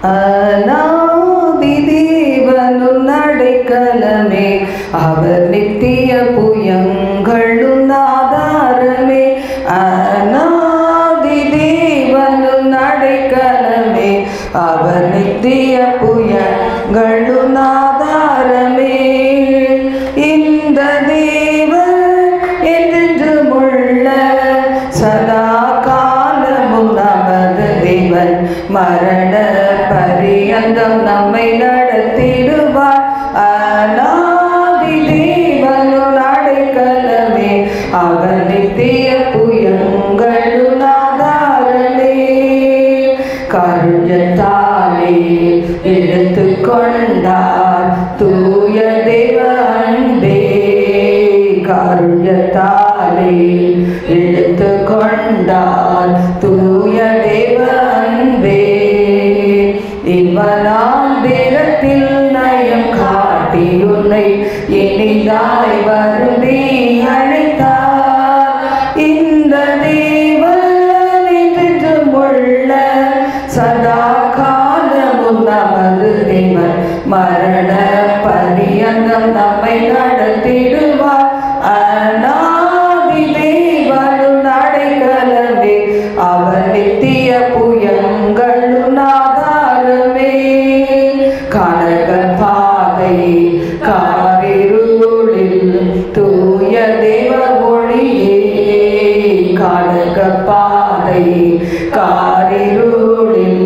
அநாதி தேவனும் அடைக்கலமே, அவர் நித்திய புயங்களும் ஆதாரமே. அநாதி தேவனும் அடைக்கலமே, அவர் நித்திய புயங்களும் ஆதாரமே. இந்த தேவன் என்றென்றும் உள்ள சதா காலமும் நமது தேவன், மரண பரியந்தம் நம்மை நடத்திடுவார். அநாதி தேவனும் அடைக்கலமே, அவர் நித்திய புயங்களும் ஆதாரமே. கருஞ்சத்தாலே எடுத்து கொண்டார் தூய தேவ அன்பே, கருஞ்சத்தாலே எடுத்து கொண்டார் தூய தேவ அன்பே. இவனாந்திரத்தில் நயம் காட்டி உன்னை இனிதாய் வருந்தி அழைத்தார். இந்த தேவன் என்றென்றும் உள்ள சதா காலமும் நமது தேவன், மரண பரியந்தம் நம்மை நடத்திடுவார். அநாதி தேவனும் அடைக்கலமே, அவர் நித்திய புயங்களும் ஆதாரமே. கனக பாதை காரிருளில் தூய தேவ ஒளியே, கனக பாதை காரிருளில்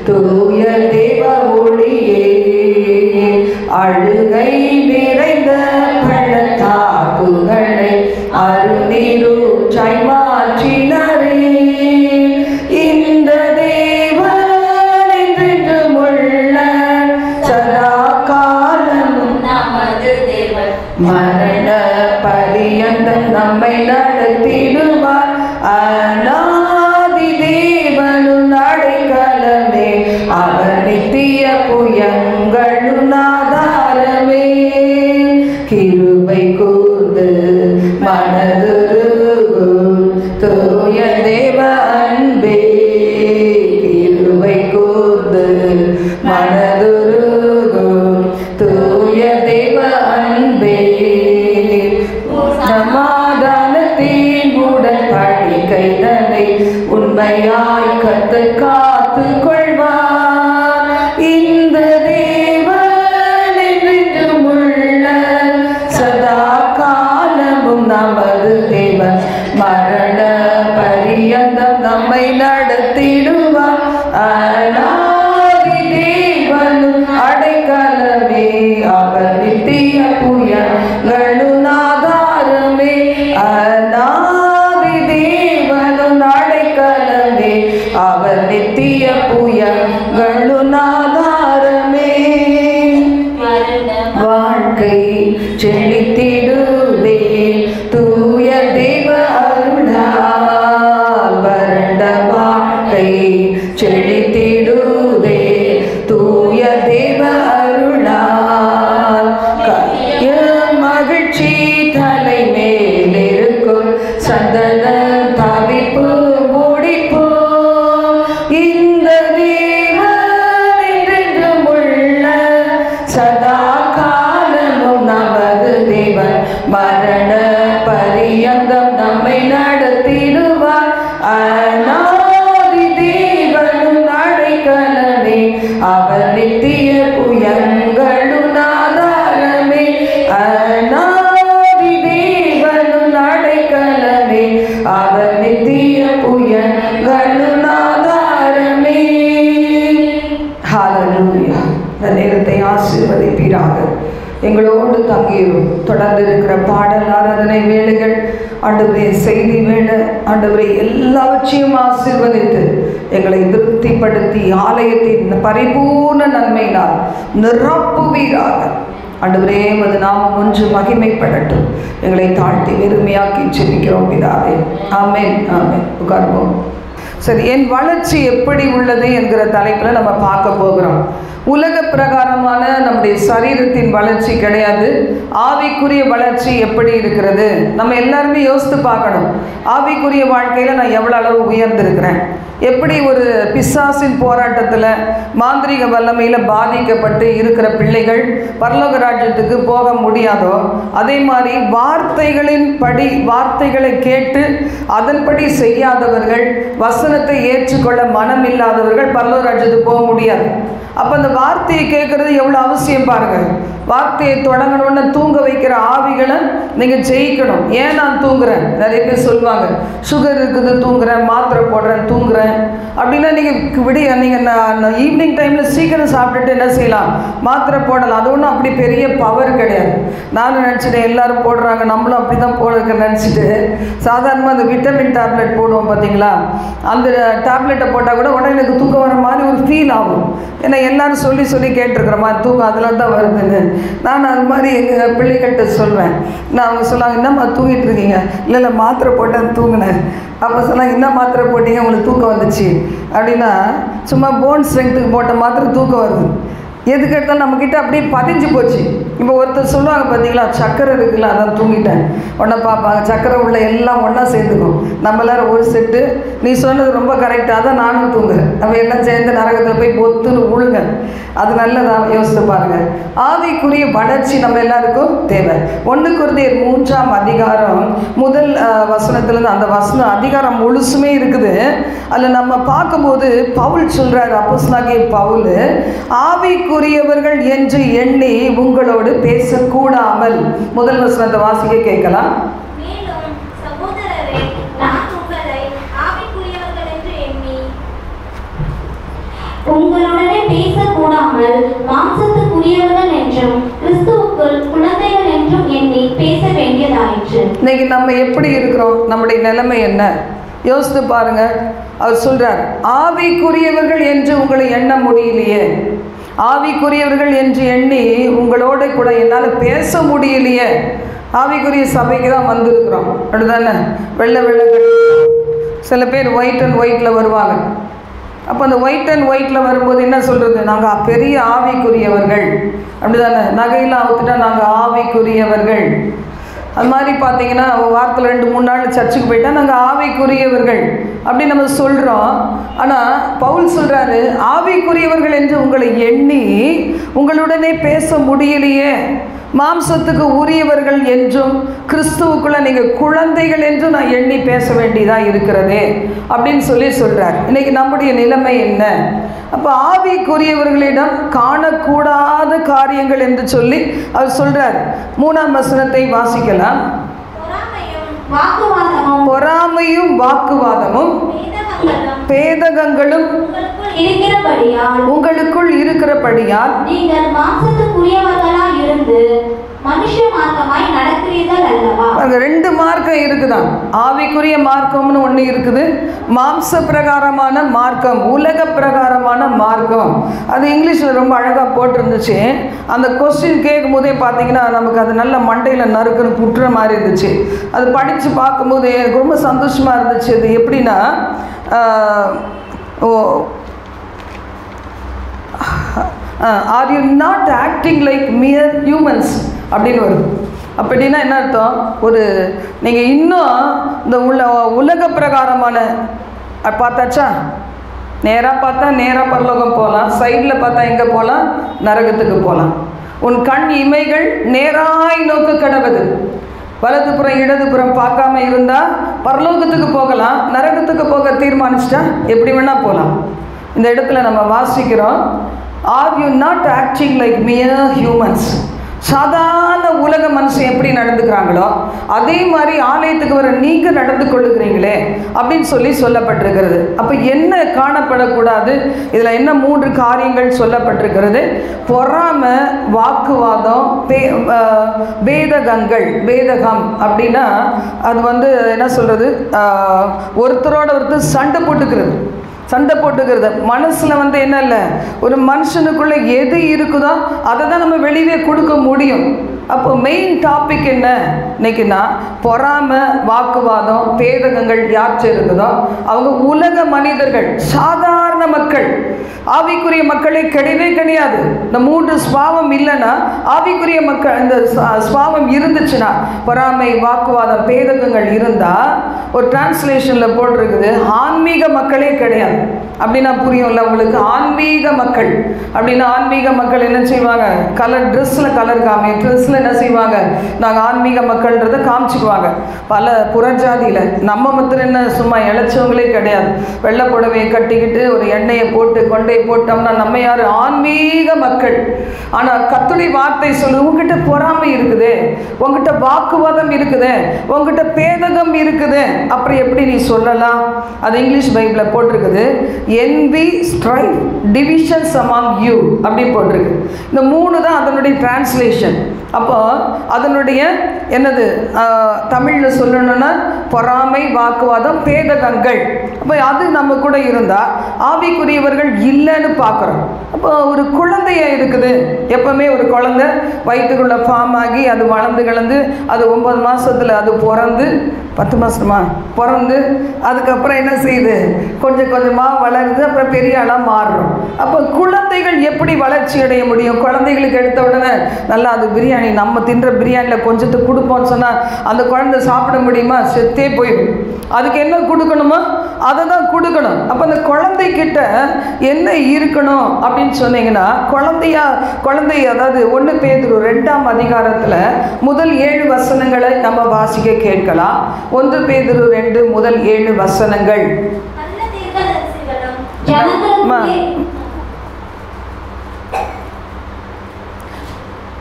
தூய தேவ ஒளியே. அழுகை நிறைந்த பள்ளத்தாக்குகளை அருநீரூற்றாய் மாற்றினரே. இந்த தேவன் என்றென்றும் உள்ள சதா காலமும் நமது தேவன், மரண பரியந்தம் நம்மை நடத்திடுவார். அநாதி தேவனும் அடைக்கலமே, அவர் நித்திய புயங்களும் ஆதாரமே. கிருபை கூர்ந்து மனதுருகும் தூய தேவ அன்பே, கிருபை கூர்ந்து மனதுருகும் தூய தேவ அன்பே. சமாதானத்தின் உடன்படிக்கைதனை உண்மையாய் கர்த்தர் காத்து கொள்வார். இந்த தேவன் என்றென்றும் உள்ள சதா காலமும் நமது தேவன், மரண பரியந்தம் நம்மை நடத்திடுவார். அநாதி தேவனும் அடைக்கலமே, அவர் நித்திய புயங்களும் ஆதாரமே. அநாதி தேவனும் அடைக்கலமே, அவர் நித்திய புயங்களும் ஆதாரமே. வாழ்க்கை செழித்திடுவே தூய தேவ அருளால், வறண்ட வாழ்க்கை செழித்திடுவே தூய தேவ அருளால். மகிழ்ச்சி தலை மேலிருக்கும் சந்தன தவிப்பு முடிப்போம். இந்த தேவன் என்றென்றும் உள்ள சதா காலமும் நமது தேவன், மரண பரியந்தம் நம்மை நடத்திடுவார். அநாதி தேவனும் அடைக்கலமே, அவர் நித்திய புயங்களும் ஆதாரமே. அநாதி தேவனும் அடைக்கலமே, அவர் நித்திய புயங்களும் ஆதாரமே. ஹல்லேலூயா. இந்த நேரத்தை ஆசீர்வதிப்பீராக. எங்களோடு தங்கியும் தொடர்ந்து இருக்கிற பாடல் ஆராதனை வேளைகள், ஆண்டவரே செய்தி வேலை, ஆண்டவரே எல்லாவற்றையும் ஆசீர்வதித்து எங்களை திருப்திப்படுத்தி ஆலயத்தின் பரிபூர்ண நன்மையினால் நிரப்புவீராக. ஆண்டவரே உமது நாமம் ஒன்று மகிமைப்படட்டும். எங்களை தாழ்த்தி வெறுமையாக்கி ஜெபிக்கிறோம் பிதாவே. ஆமென் ஆமென். உட்காருவோம். சரி, என் வளர்ச்சி எப்படி உள்ளது என்கிற தலைப்பில் நம்ம பார்க்க போகிறோம். உலக பிரகாரமான நம்முடைய சரீரத்தின் வளர்ச்சி கிடையாது. ஆவிக்குரிய வளர்ச்சி எப்படி இருக்கிறது? நம்ம எல்லாருமே யோசித்து பார்க்கணும். ஆவிக்குரிய வாழ்க்கையில் நான் எவ்வளோ அளவு உயர்ந்திருக்கிறேன்? எப்படி ஒரு பிசாசின் போராட்டத்தில் மாந்திரிக வல்லமையில் பாதிக்கப்பட்டு இருக்கிற பிள்ளைகள் பரலோக ராஜ்யத்துக்கு போக முடியாதோ, அதே மாதிரி வார்த்தைகளின் படி வார்த்தைகளை கேட்டு அதன்படி செய்யாதவர்கள், வசனத்தை ஏற்றுக்கொள்ள மனம் இல்லாதவர்கள் பரலோக ராஜ்யத்துக்கு போக முடியாது. அப்போ அந்த வார்த்தையை கேட்குறது எவ்வளோ அவசியம் பாருங்கள். வார்த்தையை தொடங்கணுன்னு தூங்க வைக்கிற ஆவிகளை நீங்கள் ஜெயிக்கணும். ஏன் நான் தூங்குறேன்? நிறைய பேர் சொல்லுவாங்க, சுகர் இருக்குது தூங்குறேன், மாத்திரை போடுறேன் தூங்குறேன் அப்படின்னா நீங்கள் நான் ஈவினிங் டைமில் சீக்கிரம் சாப்பிட்டுட்டு என்ன செய்யலாம்? மாத்திரை போடலாம். அது ஒன்றும் அப்படி பெரிய பவர் கிடையாது. நானும் நினச்சிட்டேன் எல்லோரும் போடுறாங்க, நம்மளும் அப்படி தான் போடுறதுக்கு நினச்சிட்டு சாதாரணமாக அந்த விட்டமின் டேப்லெட் போடுவோம் பார்த்தீங்களா, அந்த டேப்லெட்டை போட்டால் கூட உடனே எனக்கு தூக்கம் வர மாதிரி ஒரு ஃபீல் ஆகும். ஏன்னா எல்லோரும் சொல்லி சொல்லி கேட்டிருக்கிற மாதிரி தூக்கம் அதில் தான் வருதுன்னு நான் அது மாதிரி எங்கள் பிள்ளைகள்கிட்ட சொல்வேன். நான் அவங்க சொன்னாங்க, என்னம்மா தூங்கிட்டு இருக்கீங்க? இல்லை மாத்திரை போட்டேன் தூங்கினேன். அப்போ சொன்னாங்க, என்ன மாத்திரை போட்டீங்க உங்களுக்கு தூக்கம் வந்துச்சு அப்படின்னா, சும்மா போன் ஸ்ட்ரென்த்துக்கு போட்ட மாத்திரை தூக்கம் வருது. எதுக்கு எடுத்தாலும் நம்மக்கிட்ட அப்படியே பதிஞ்சு போச்சு. இப்போ ஒருத்தர் சொல்லுவாங்க பார்த்தீங்களா, சக்கரை இருக்குல்ல அதான் தூங்கிட்டேன். ஒன்றா பார்ப்பாங்க, சக்கரை உள்ள எல்லாம் ஒன்றா சேர்ந்துக்கும். நம்ம எல்லோரும் ஒரு செட்டு, நீ சொன்னது ரொம்ப கரெக்டாக தான் நானும் தூங்குறேன். நம்ம எல்லாம் சேர்ந்து நரகத்தில் போய் பொத்துன்னு உழுங்க. அது நல்லதாக யோசித்து பாருங்கள். ஆவிக்குரிய வளர்ச்சி நம்ம எல்லாருக்கும் தேவை. 1 கொரிந்தியர் 3ஆம் அதிகாரம் முதல் வசனத்துலேருந்து அந்த வசனம் அதிகாரம் முழுசுமே இருக்குது. அதில் நம்ம பார்க்கும்போது பவுல் சொல்கிறார், அப்போஸ்தலனாகிய பவுல், ஆவிக்குரியவர்கள் என்று எண்ணி உங்களோடு பேசக்கூடாமல். முதல் வசனத்தை வாசிக்க கேட்கலாம். மேலும் சகோதரரே, நான் உங்களை ஆவிக்குரியவர்கள் என்று எண்ணி உங்களுடனே பேசக்கூடாமல் மாம்சத்துக்குரியவர்கள் என்றும் கிறிஸ்துவுக்குள் குழந்தைகள் என்றும் எண்ணி பேச வேண்டியதாயிற்று. இன்னைக்கு நம்ம எப்படி இருக்கிறோம்? நம்முடைய நிலைமை என்ன? யோசித்து பாருங்க. அவர் சொல்றார், ஆவிக்குரியவர்கள் என்று உங்களை எண்ண முடியலையே, ஆவிக்குரியவர்கள் என்று எண்ணி உங்களோட கூட என்னால் பேச முடியலையே. ஆவிக்குரிய சபைக்கு தான் வந்திருக்கிறோம், அப்படிதானே? வெள்ளை வெள்ளை சில பேர் ஒயிட் அண்ட் ஒயிட்டில் வருவாங்க. அப்போ அந்த ஒயிட் அண்ட் ஒயிட்டில் வரும்போது என்ன சொல்கிறது? நாங்கள் பெரிய ஆவிக்குரியவர்கள், அப்படிதானே? நகையெல்லாம் அவுத்துட்டா நாங்கள் ஆவிக்குரியவர்கள். அது மாதிரி பார்த்தீங்கன்னா வாரத்தில் 2-3 நாள் சர்ச்சுக்கு போயிட்டால் நாங்கள் ஆவிக்குரியவர்கள் அப்படி நம்ம சொல்கிறோம். ஆனால் பவுல் சொல்கிறாரு, ஆவிக்குரியவர்கள் என்று உங்களை எண்ணி உங்களுடனே பேச முடியலையே, மாம்சத்துக்கு உரியவர்கள் என்றும் கிறிஸ்துவுக்குள்ளே நீங்கள் குழந்தைகள் என்று நான் எண்ணி பேச வேண்டியதாக இருக்கிறதே அப்படின்னு சொல்கிறார். இன்றைக்கி நம்முடைய நிலைமை என்ன? அப்போ ஆவிக்குரியவர்களிடம் காணக்கூடாத காரியங்கள் என்று சொல்லி அவர் சொல்கிறார். 3ஆம் வசனத்தை வாசிக்கலாம். பொறாமையும் வாக்குவாதமும் பேதகங்களும் உங்களுக்குள் இருக்கிறபடியால் நீங்கள் மாம்சத்துக்குரியவர்களாய் இருந்து மனுஷ மார்க்கமாய் நடக்கிறீர்கள் அல்லவா? அங்க 2 மார்க்கம் இருக்குதான். ஆவிக்குரிய மார்க்கம்னு ஒன்று இருக்குது, மாம்ச பிரகாரமான மார்க்கம், உலக பிரகாரமான மார்க்கம். அது இங்கிலீஷில் ரொம்ப அழகாக போட்டிருந்துச்சு. அந்த கொஸ்டின் கேட்கும் போதே பார்த்தீங்கன்னா நமக்கு அது நல்ல மண்டையில் நறுக்குன்னு புட்டுற மாதிரி இருந்துச்சு. அது படித்து பார்க்கும்போது எனக்கு ரொம்ப சந்தோஷமாக இருந்துச்சு. அது எப்படின்னா, are you not acting like mere humans அப்படின்னு வருது. அப்படின்னா என்ன அர்த்தம்? ஒரு நீங்கள் இன்னும் இந்த உலக பிரகாரமான பார்த்தாச்சா, நேராக பார்த்தா நேராக பரலோகம் போகலாம், சைடில் பார்த்தா எங்கே போகலாம்? நரகத்துக்கு போகலாம். உன் கண் இமைகள் நேராய் நோக்க கடவுது, வலதுபுறம் இடதுபுறம் பார்க்காம இருந்தால் பரலோகத்துக்கு போகலாம், நரகத்துக்கு போக தீர்மானிச்சிட்டா எப்படி வேணால் போகலாம். இந்த இடத்துல நம்ம வாசிக்கிறோம், are you not acting like mere humans. சாதாரண உலக மனுஷன் எப்படி நடந்துக்கிறாங்களோ அதே மாதிரி ஆலயத்துக்கு வர நீங்கள் நடந்து கொள்ளுகிறீங்களே அப்படின்னு சொல்லப்பட்டிருக்கிறது. அப்போ என்ன காணப்படக்கூடாது? இதில் என்ன 3 காரியங்கள் சொல்லப்பட்டிருக்கிறது? பொறாமை, வாக்குவாதம், பேதகங்கள். பேதகம் அப்படின்னா அது என்ன சொல்கிறது? ஒருத்தரோட ஒருத்தர் சண்டை போட்டுக்கிறது. மனசில் என்ன இல்லை, ஒரு மனுஷனுக்குள்ளே எது இருக்குதோ அதை தான் நம்ம வெளியே கொடுக்க முடியும். அப்போ மெயின் டாபிக் என்ன இன்னைக்குன்னா, பொறாமை, வாக்குவாதம், பேதகங்கள் யாற்று இருக்குதோ அவங்க உலக மனிதர்கள், சாதாரண மக்கள். ஆவிக்குரிய மக்களே கிடையவே கிடையாது. இந்த 3 ஸ்வாவம் இல்லைன்னா, ஆவிக்குரிய மக்கள் இந்த ஸ்வாவம் இருந்துச்சுன்னா, பொறாமை, வாக்குவாதம், பேதகங்கள் இருந்தால் ஒரு டிரான்ஸ்லேஷனில் போட்டிருக்குது ஆன்மீக மக்களே கிடையாது. அப்படின்னா புரியும்ல உங்களுக்கு? ஆன்மீக மக்கள் அப்படின்னா, ஆன்மீக மக்கள் என்ன செய்வாங்க? கலர் ட்ரெஸ்ஸில் கலர் ட்ரெஸ்ஸில் என்ன செய்வாங்க? நாங்கள் ஆன்மீக மக்கள்ன்றதை காமிச்சிக்குவாங்க. பல புறஜாதியில் நம்ம மாத்திரம் என்ன சும்மா இழைச்சவங்களே கிடையாது. வெள்ளை புடவையை கட்டிக்கிட்டு ஒரு எண்ணெயை போட்டு கொண்டை போட்டோம்னா நம்ம யார்? ஆன்மீக மக்கள். ஆனால் கர்த்தருடைய வார்த்தை சொல்லுது, உங்ககிட்ட பொறாமை இருக்குது, உங்ககிட்ட வாக்குவாதம் இருக்குது, உங்ககிட்ட பேதகம் இருக்குது, அப்புறம் எப்படி நீ சொல்லலாம்? அது இங்கிலீஷ் பைபிளில் போட்டிருக்குது, envy, strife, divisions among you அப்படி போட்டிருக்கு. இந்த 3 தான் அதனுடைய டிரான்ஸ்லேஷன். அப்போ அதனுடைய என்னது தமிழில் சொல்லணும்னா பொறாமை, வாக்குவாதம், பேதகங்கள். அப்போ அது நம்ம கூட இருந்தால் ஆவிக்குரியவர்கள் இல்லைன்னு பார்க்குறோம். அப்போ ஒரு குழந்தைய இருக்குது, எப்பவுமே ஒரு குழந்தை வயிற்றுக்குள்ளே ஃபார்ம் ஆகி அது வளர்ந்து கிளந்து அது 9 மாதத்தில் அது பிறந்து 10 மாதமா பிறந்து அதுக்கப்புறம் என்ன செய்யுது? கொஞ்சம் கொஞ்சமாக வளருது, அப்புறம் பெரிய ஆளாக மாறுறோம். அப்போ குழந்தைகள் எப்படி வளர்ச்சி அடைய முடியும்? குழந்தைகளுக்கு எடுத்த உடனே நல்லா அது பிரியாணி, நம்ம தின்ற பிரியாணியில் கொஞ்சத்தை கொடுப்போம்னு சொன்னால் அந்த குழந்தை சாப்பிட முடியுமா? செத்தே போயிடும். அதுக்கு என்ன கொடுக்கணுமோ அதை தான் கொடுக்கணும். அப்போ அந்த குழந்தைகிட்ட என்ன இருக்கணும் அப்படின்னு சொன்னீங்கன்னா, குழந்தை அதாவது 1 பேதுரு 2ஆம் அதிகாரத்தில் முதல் 7 வசனங்களை நம்ம வாசிக்க கேட்கலாம். 1 பேதுரு 2 முதல் 7 வசனங்கள்.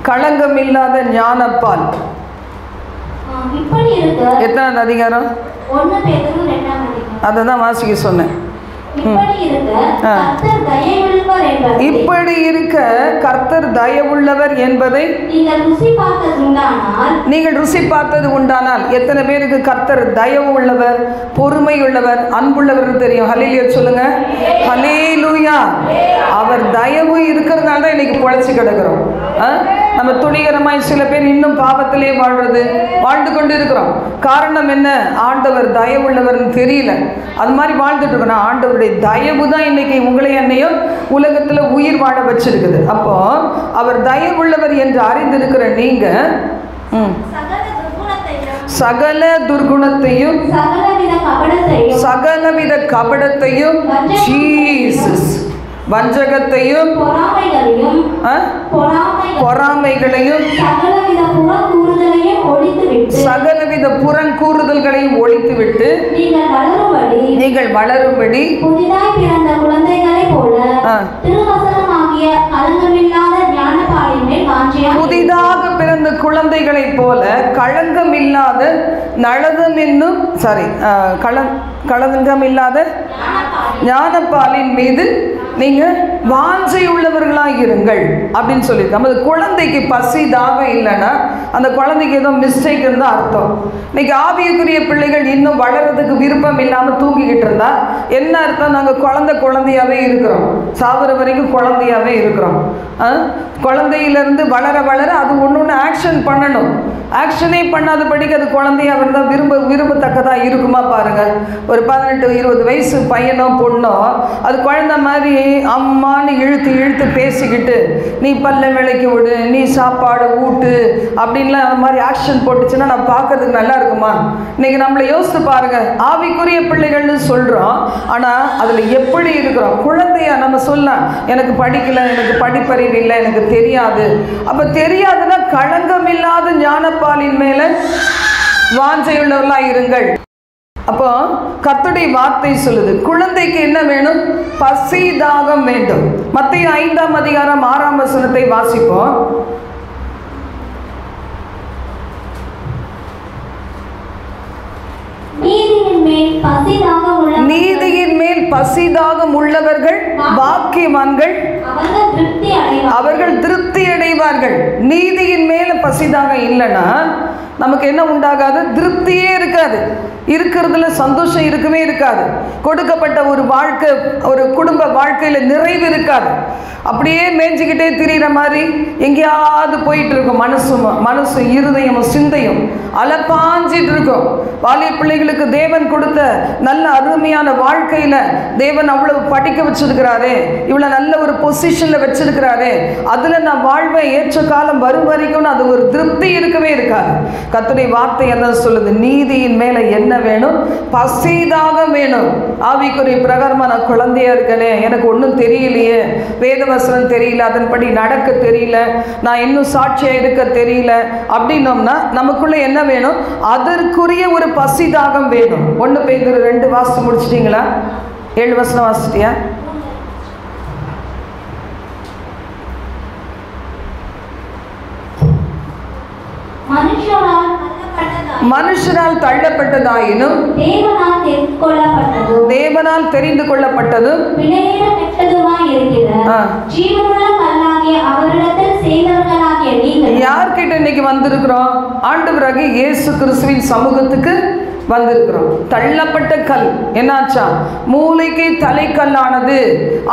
களங்கம் இல்லாத ஞானப்பால். எத்தனாவது அதிகாரம்? அதை தான் வாசிக்க சொன்னேன். இப்படி இருக்க கர்த்தர் தயவுள்ளவர் என்பதை நீங்கள் ருசி பார்த்தது உண்டானால், எத்தனை பேருக்கு கர்த்தர் தயவு உள்ளவர், பொறுமை உள்ளவர், அன்புள்ளவர் தெரியும்? ஹல்லேலூயா சொல்லுங்க. ஹல்லேலூயா. அவர் தயவு இருக்கிறதுனால தான் இன்னைக்கு பொழைச்சி கிடக்கிறோம். நம்ம துணிகரமாய் சில பேர் இன்னும் பாவத்திலே வாழ்ந்து கொண்டு இருக்கிறோம். காரணம் என்ன? ஆண்டவர் தயவுள்ளவர்னு தெரியல, அது மாதிரி வாழ்ந்துட்டு இருக்கணும். ஆண்டவருடைய தயவு தான் இன்னைக்கு உங்களை என்னையும் உலகத்தில் உயிர் வாழ வச்சிருக்குது. அப்போ அவர் தயவுள்ளவர் என்று அறிந்திருக்கிற நீங்க சகல துர்குணத்தையும் சகலவித கபடத்தையும் ஜீசஸ் வஞ்சகத்தையும் பொறாமைகளையும் சகலவித புறங்கூறுதல்களையும் ஒழித்துவிட்டு நீங்கள் வளரும்படி புதிதாக பிறந்த குழந்தைகளைப் போல களங்கமில்லாத களங்கமில்லாத ஞானப்பாலின் மீது நீங்க வாஞ்சை உள்ளவர்களாக இருங்கள் அப்படின்னு சொல்லி. நமது குழந்தைக்கு பசி தாகம் இல்லைன்னா அந்த குழந்தைக்கு ஏதோ மிஸ்டேக் இருந்தால் அர்த்தம். இன்னைக்கு ஆவியக்குரிய பிள்ளைகள் இன்னும் வளர்றதுக்கு விருப்பம் இல்லாமல் தூங்கிக்கிட்டு இருந்தா என்ன அர்த்தம்? நாங்கள் குழந்தையாவே இருக்கிறோம், சாகுற வரைக்கும் குழந்தையாவே இருக்கிறோம். குழந்தையிலிருந்து வளர அது ஒன்று ஆக்ஷன் பண்ணணும். ஆக்ஷனே பண்ணாதபடிக்கு அது குழந்தையாக இருந்தால் விரும்பத்தக்கதாக இருக்குமா பாருங்க. ஒரு 18-20 வயசு பையனோ பொண்ணோ அது குழந்தை மாதிரி அம்மான்னு இழுத்து பேசிக்கிட்டு நீ பல்ல விளக்கி விடு, நீ சாப்பாடு ஊட்டு அப்படின்லாம் அந்த மாதிரி ஆக்ஷன் போட்டுச்சுன்னா நான் பார்க்கறதுக்கு நல்லா இருக்குமா? இன்னைக்கு நம்மளை யோசித்து பாருங்க. ஆவிக்குரிய பிள்ளைகள்னு சொல்கிறோம், ஆனால் அதில் எப்படி இருக்கிறோம்? குழந்தையா நம்ம சொல்லலாம், எனக்கு படிக்கலை, எனக்கு படிப்பறிவு இல்லை, எனக்கு தெரியாது. அப்போ தெரியாதுன்னா களங்கமில்லாத ஞானப்பாலின் மேலே வாஞ்சையுள்ளவர்களாக இருங்கள். அப்போ கர்த்தருடைய வார்த்தை சொல்லுது, குழந்தைக்கு என்ன வேணும்? பசி தாகம் வேண்டும். மத்தேயு 5ஆம் அதிகாரம் 6ஆம் வசனத்தை வாசிப்போம். நீதியின் மேல் பசி தாகம் உள்ளவர்கள் பாக்கியவான்கள், அவர்கள் திருப்தி அடைவார்கள். நீதியின் மேல பசி தாகம் இல்லைன்னா நமக்கு என்ன உண்டாகாது? திருப்தியே இருக்காது. இருக்கிறதுல சந்தோஷம் இருக்கவே இருக்காது. கொடுக்கப்பட்ட ஒரு வாழ்க்கை, ஒரு குடும்ப வாழ்க்கையில் நிறைவு இருக்காது. அப்படியே மேய்ஞ்சிக்கிட்டே திரிகிற மாதிரி எங்கேயாவது போயிட்டு இருக்கும். மனசும் இருதயமும் சிந்தையும் அலப்பாஞ்சிட்டு இருக்கும். வாலிய பிள்ளைகளுக்கு தேவன் கொடுத்த நல்ல அருமையான வாழ்க்கையில் தேவன் அவ்வளவு படிக்க வச்சிருக்கிறாரு, இவ்வளோ நல்ல ஒரு பொசிஷனில் வச்சிருக்கிறாரு, அதில் நான் வாழ்வேன், ஏற்ற காலம் வரும் வரைக்கும் அது ஒரு திருப்தி இருக்கவே இருக்காது. கர்த்தருடைய வார்த்தை என்ன சொல்லுது? நீதியின் மேலே என்ன வேணும்? பசிதாகம் வேணும். ஆவிக்குரிய பிரகாரமா நான் குழந்தையா இருக்கனே, எனக்கு ஒன்றும் தெரியலையே, வேதவசனம் தெரியல, அதன்படி நடக்க தெரியல, நான் இன்னும் சாட்சியா இருக்க தெரியல அப்படின்னோம்னா நமக்குள்ள என்ன வேணும்? அதற்குரிய ஒரு பசிதாகம் வேணும். 1 பேதுரு 2 வாசித்து முடிச்சிட்டீங்களா? 7 வசனம் வாசிட்டியா? மனுஷரால் தள்ளப்பட்டதாயினும் தேவனால் தெரிந்து கொள்ளப்பட்டதும் யார்கிட்ட இன்னைக்கு வந்திருக்கிறோம்? ஆண்டவராகிய இயேசு கிறிஸ்துவின் சமூகத்துக்கு வந்திருக்கிறோம். தள்ளப்பட்ட கல் என்னாச்சா? மூளைக்கு தலைக்கல்லானது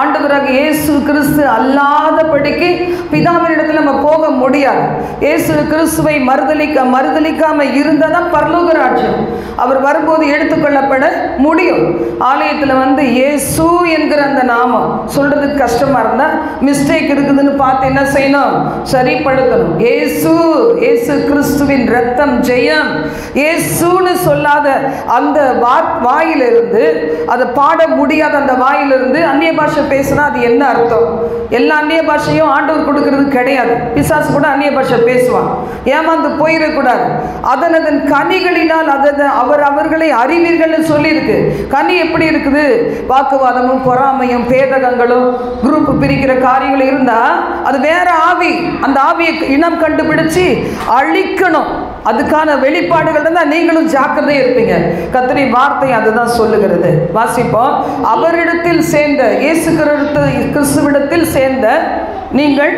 ஆண்டவராகிய இயேசு கிறிஸ்து அல்லாதபடிக்கு பிதாவினிடத்தில் நம்ம போக முடியாது. இயேசு கிறிஸ்துவை மறுதலிக்காம இருந்தாதான் பரலோக ராஜ்யம். அவர் வரும்போது எடுத்துக்கொள்ளப்பட முடியும். ஆலயத்தில் வந்து இயேசு என்கிற அந்த நாமம் சொல்றதுக்கு கஷ்டமா இருந்தா, மிஸ்டேக் இருக்குதுன்னு பார்த்து என்ன செய்யணும்? சரிப்படுத்தணும். இயேசு கிறிஸ்துவின் ரத்தம் ஜெயம். இயேசுன்னு சொல்லாத அந்த வாயிலிருந்து, அதை பாட முடியாத அந்த வாயிலிருந்து அந்நிய பாஷை பேசினா அது என்ன அர்த்தம்? எல்லா அந்நிய பாஷையும் ஆண்டவர் கொடுக்கிறது கிடையாது. பிசாசு கூட அந்நிய பாஷை பேசுவான். ஏமாந்து போயிடக்கூடாது. அதன் கனிகளினால் அவர்களை அறிவீர்கள்னு சொல்லியிருக்கு. கனி எப்படி இருக்குது? வாக்குவாதமும் பொறாமையும் பேதகங்களும் குரூப் பிரிக்கிற காரியங்கள் இருந்தா அது வேற ஆவி. அந்த ஆவியை இனம் கண்டுபிடிச்சு அழிக்கணும். அதுக்கான வெளிப்பாடுகள் தான் நீங்களும் ஜாக்கிரதையா இருப்பீங்க. கர்த்தருடைய வார்த்தை அதுதான் சொல்லுகிறது. வாசிப்போம். அவரிடத்தில் சேர்ந்த இயேசு கிறிஸ்துவிடத்தில் சேர்ந்த நீங்கள்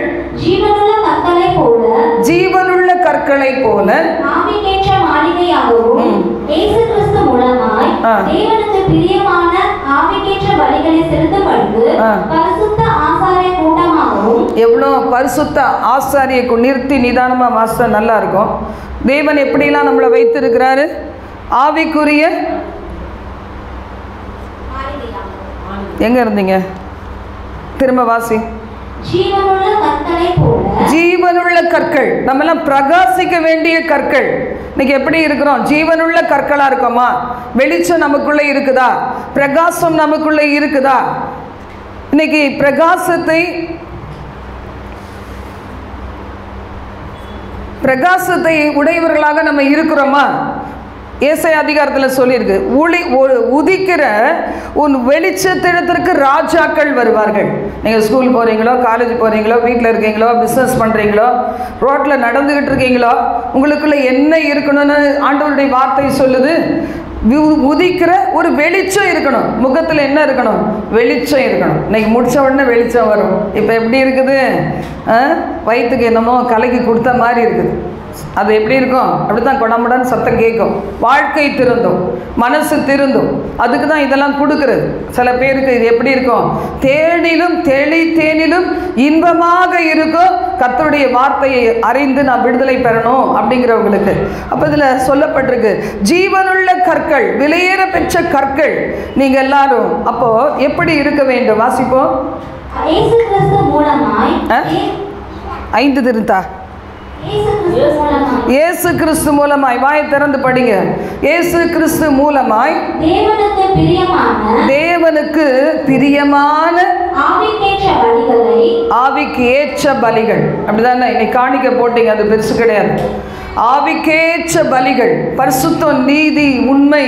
ஜீவனுள்ள கற்களை போல ஆவிக்கேற்ற மாளிகையாகவும் இயேசு கிறிஸ்து மூலமாய் தேவனுக்கு பிரியமான ஆவிக்கேற்ற பலிகளை செலுத்தப்பட்டு பரிசுத்த ஆசாரிய கூட்டமாகவும். எவ்வளோ பரிசுத்த ஆசாரிய நிறுத்தி நிதானமாக வாசித்தா நல்லா இருக்கும். தேவன் எப்படிலாம் நம்மளை வைத்திருக்கிறாரு? ஆவிக்குரிய எங்க இருந்தீங்க? திரும்ப வாசி. ஜீவனுள்ள கற்கள். நம்ம எல்லாம் பிரகாசிக்க வேண்டிய கற்கள். இன்னைக்கு எப்படி இருக்கிறோம்? ஜீவனுள்ள கற்களா இருக்கோமா? வெளிச்சம் நமக்குள்ள இருக்குதா? பிரகாசம் நமக்குள்ள இருக்குதா? இன்னைக்கு பிரகாசத்தை உடையவர்களாக நம்ம இருக்கிறோமா? ஏசாயா அதிகாரத்தில் சொல்லியிருக்கு, உதிக்கிற உன் வெளிச்சத்திடத்திற்கு ராஜாக்கள் வருவார்கள். நீங்கள் ஸ்கூல் போகிறீங்களோ, காலேஜ் போகிறீங்களோ, வீட்டில் இருக்கீங்களோ, பிஸ்னஸ் பண்ணுறீங்களோ, ரோட்டில் நடந்துக்கிட்டு இருக்கீங்களோ, உங்களுக்குள்ள என்ன இருக்கணும்னு ஆண்டவருடைய வார்த்தை சொல்லுது. உதிக்கிற ஒரு வெளிச்சம் இருக்கணும். முகத்தில் என்ன இருக்கணும்? வெளிச்சம் இருக்கணும். இன்னைக்கு முடிச்ச உடனே வெளிச்சம் வரும். இப்போ எப்படி இருக்குது? வயிற்றுக்கு என்னமோ கலக்கி கொடுத்த மாதிரி இருக்குது. அது எப்படி இருக்கும்? அப்படித்தான் கொடமுடன் சத்தம் கேட்கும். வாழ்க்கை திருந்தும், மனசு திருந்தும். அதுக்கு தான் இதெல்லாம் கொடுக்குறது. சில பேருக்கு இது எப்படி இருக்கும்? தேனிலும் தேனிலும் இன்பமாக இருக்கும் கர்த்தருடைய வார்த்தையை அறிந்து நான் விடுதலை பெறணும் அப்படிங்கிறவங்களுக்கு. அப்போ இதில் சொல்லப்பட்டிருக்கு ஜீவனுள்ள கற்கள், விலையேற பெற்ற கற்கள் நீங்கள் எல்லாரும். அப்போ எப்படி இருக்க வேண்டும்? வாசிப்போம். 5 திருத்தா. இயேசு கிறிஸ்து மூலமாய். வாயை திறந்து படிங்க. இயேசு கிறிஸ்து மூலமாய் தேவனுக்கு பிரியமான ஆவிக்கு ஏற்ற பலிகள். அப்படிதானே? இன்னைக்கு காணிக்க போட்டீங்க, அது பெருசு கிடையாது. ஆவிக்கேற்ற பலிகள், பரிசுத்தம், நீதி, உண்மை,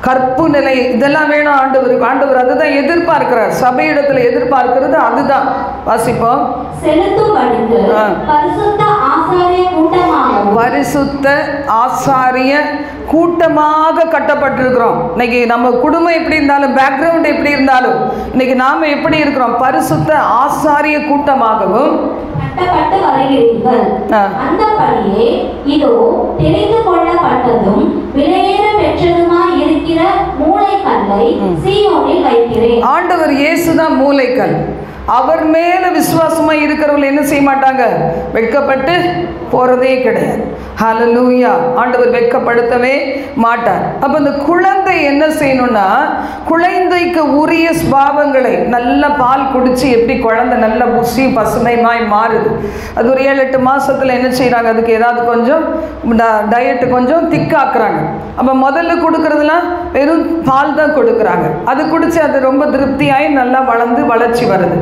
கற்பு நிலை, இதெல்லாம் வேணும் ஆண்டவர் அதுதான் எதிர்பார்க்கிறார். சபையிடத்தில் எதிர்பார்க்கிறது அதுதான். வாசிப்போம். பரிசுத்த ஆசாரிய கூட்டமாக கட்டப்பட்டிருக்கிறோம். இன்னைக்கு நம்ம குடும்பம் எப்படி இருந்தாலும், பேக்ரவுண்ட் எப்படி இருந்தாலும், இன்னைக்கு நாம எப்படி இருக்கிறோம்? பரிசுத்த ஆசாரிய கூட்டமாகவும் கட்டப்பட்டு வருகிறீர்கள். அந்தபடியே இதோ தெரிந்து கொள்ளப்பட்டதும் விலையேற பெற்றதுமாய் இருக்கிற மூலைக்கல்லை சீயோனில் வைக்கிறேன். ஆண்டவர் இயேசுதான் மூலைக்கல். அவர் மேல விசுவாசமா இருக்கிறவர்கள் என்ன செய்ய மாட்டாங்க? வெட்கப்பட்டு போறதே கிடையாது. ஹல்லேலூயா. ஆண்டவர் வெட்கப்படுத்தவே மாட்டார். அப்ப இந்த குழந்தை என்ன செய்யணும்னா, குழந்தைக்கு உரிய ஸ்பாவங்களை நல்ல பால் குடிச்சு எப்படி குழந்தை நல்ல புசி பசுமைமாய் மாறுது, அது ஒரு 7-8 மாசத்துல என்ன செய்யறாங்க, அதுக்கு ஏதாவது கொஞ்சம் டயட்டு கொஞ்சம் திக்காக்குறாங்க. அப்ப முதல்ல கொடுக்கறதுலாம் வெறும் பால் தான் கொடுக்குறாங்க. அது குடிச்சு அது ரொம்ப திருப்தியாகி நல்லா வளர்ந்து வளர்ச்சி வருது.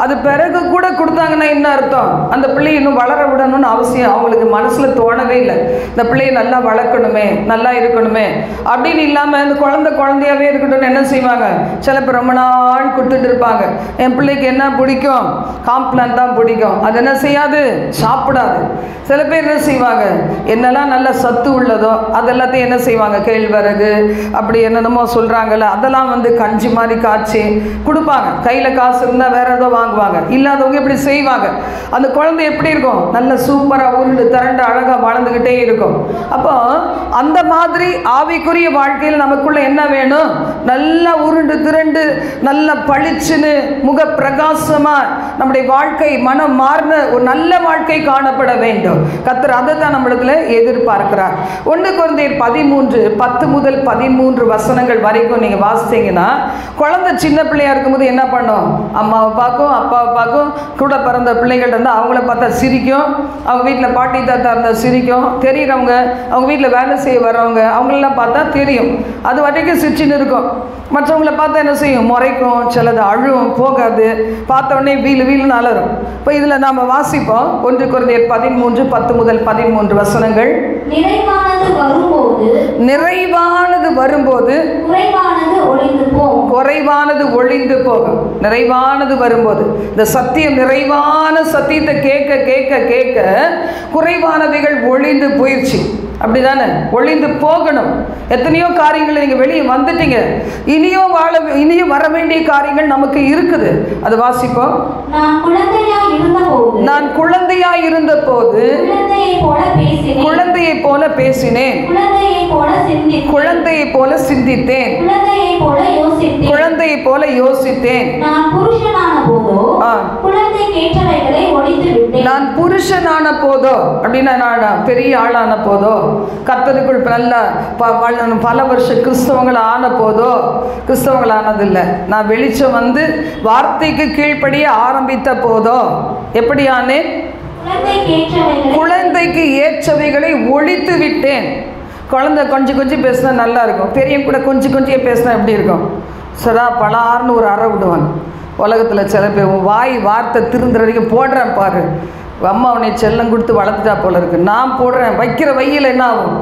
அது பிறகு கூட கொடுத்தாங்கன்னா என்ன அர்த்தம்? அந்த பிள்ளையை இன்னும் வளர விடணும்னு அவசியம் அவங்களுக்கு மனசுல தோணவே இல்லை. இந்த பிள்ளையை நல்லா வளர்க்கணுமே, நல்லா இருக்கணுமே அப்படின்னு இல்லாம இந்த குழந்தையாவே இருக்கட்டும்னு என்ன செய்வாங்க, சில பேர் ரொம்ப நாள் கொடுத்துட்டு இருப்பாங்க. என் பிள்ளைக்கு என்ன பிடிக்கும்? காம்ப்ளான் தான் பிடிக்கும். அது என்ன செய்யாது? சாப்பிடாது. சில பேர் என்ன செய்வாங்க, என்னெல்லாம் நல்ல சத்து உள்ளதோ அதெல்லாத்தையும் என்ன செய்வாங்க, கேழ்வரகு அப்படி என்னென்னமோ சொல்றாங்கல்ல, அதெல்லாம் வந்து கஞ்சி மாதிரி காய்ச்சி கொடுப்பாங்க. கையில காசு இருந்தா வேற ஏதோ வாங்குவாங்க. இல்லாதவங்க இப்படி செய்வாங்க. அந்த குழந்தை எப்படி இருக்கும்? நல்ல சூப்பரா உருண்டு திரண்டு அழகா வளர்ந்துகிட்டே இருக்கும். அப்போ அந்த மாதிரி ஆவிக்குரிய வாழ்க்கையில் நமக்குள்ள என்ன வேணும்? நல்லா உருண்டு திரண்டு நல்ல பளிச்சுன்னு முக பிரகாசமா நம்முடைய வாழ்க்கை மனம் மாறின ஒரு நல்ல வாழ்க்கை காணப்பட வேண்டும். கர்த்தர் அதை தான் நம்மிடத்துல எதிர்பார்க்கிறார். 1 கொரிந்தியர் 13:10 முதல் 13 வசனங்கள் வரைக்கும் நீங்க வாசிச்சீங்கன்னா, குழந்தை சின்ன பிள்ளையா இருக்கும்போது என்ன பண்ணும்? அம்மாவை பார்க்கும், அப்பாவை பார்க்கும். கூட பிறந்த பிள்ளைகள் இருந்தால் அவங்கள பார்த்தா சிரிக்கும். அவங்க வீட்டில் பாட்டி தாத்தா இருந்தால் சிரிக்கும். தெரிகிறவங்க, அவங்க வீட்டில் வேலை செய்ய வரவங்க, அவங்களெல்லாம் பார்த்தா தெரியும். அது வரைக்கும் சிரிச்சுன்னு இருக்கும். மற்றவங்கள பார்த்தா என்ன செய்யும்? முறைக்கும், சிலது அழுவும், போகாது. பார்த்த உடனே வீலுன்னு அலரும். இப்போ இதில் நாம் வாசிப்போம் 1 கொரிந்தியர் 13:10 முதல் 13 வசனங்கள். நிறைவானது வரும்போது குறைவானது ஒழிந்து போகும். நிறைவானது வரும்போது இந்த சத்தியம், நிறைவான சத்தியத்தை கேட்க கேட்க கேட்க குறைவானவைகள் ஒழிந்து போயிடுச்சு. அப்படிதானே? ஒழிந்து போகணும். எத்தனையோ காரியங்கள் நீங்க வெளியே வந்துட்டீங்க. இனியும் வர வேண்டிய காரியங்கள் நமக்கு இருக்குது. அது வாசிப்போம். நான் குழந்தையாய் இருந்த போது குழந்தையை போல பேசினேன், குழந்தையை போல சிந்தித்தேன், குழந்தையை போல யோசித்தேன். நான் புருஷனான போதோ அப்படின்னா நான் பெரிய ஆளான போதோ, கர்த்தருக்குள் நல்ல பல வருஷம் கிறிஸ்தவங்கள் ஆன போதோ, கிறிஸ்தவங்கள் ஆனதில்லை, நான் வெளிச்சம் வந்து வார்த்தைக்கு கீழ்ப்படிய ஆரம்பித்த போதோ எப்படியானேன்? குழந்தைக்கு ஏற்றவைகளை ஒழித்து விட்டேன். குழந்தை கொஞ்சம் பேசினா நல்லா இருக்கும். பெரிய கூட கொஞ்சம் பேசினா எப்படி இருக்கும்? சரா பலார்னு ஒரு அறை விடுவாங்க. உலகத்தில் சில பேர் வாய் வார்த்தை திருந்துற வரைக்கும் போடுறேன் பாரு, அம்மா உன்னை செல்லம் கொடுத்து வளர்த்துட்டா போல இருக்கு, நான் போடுறேன், வைக்கிற வையில் என்ன ஆகும்?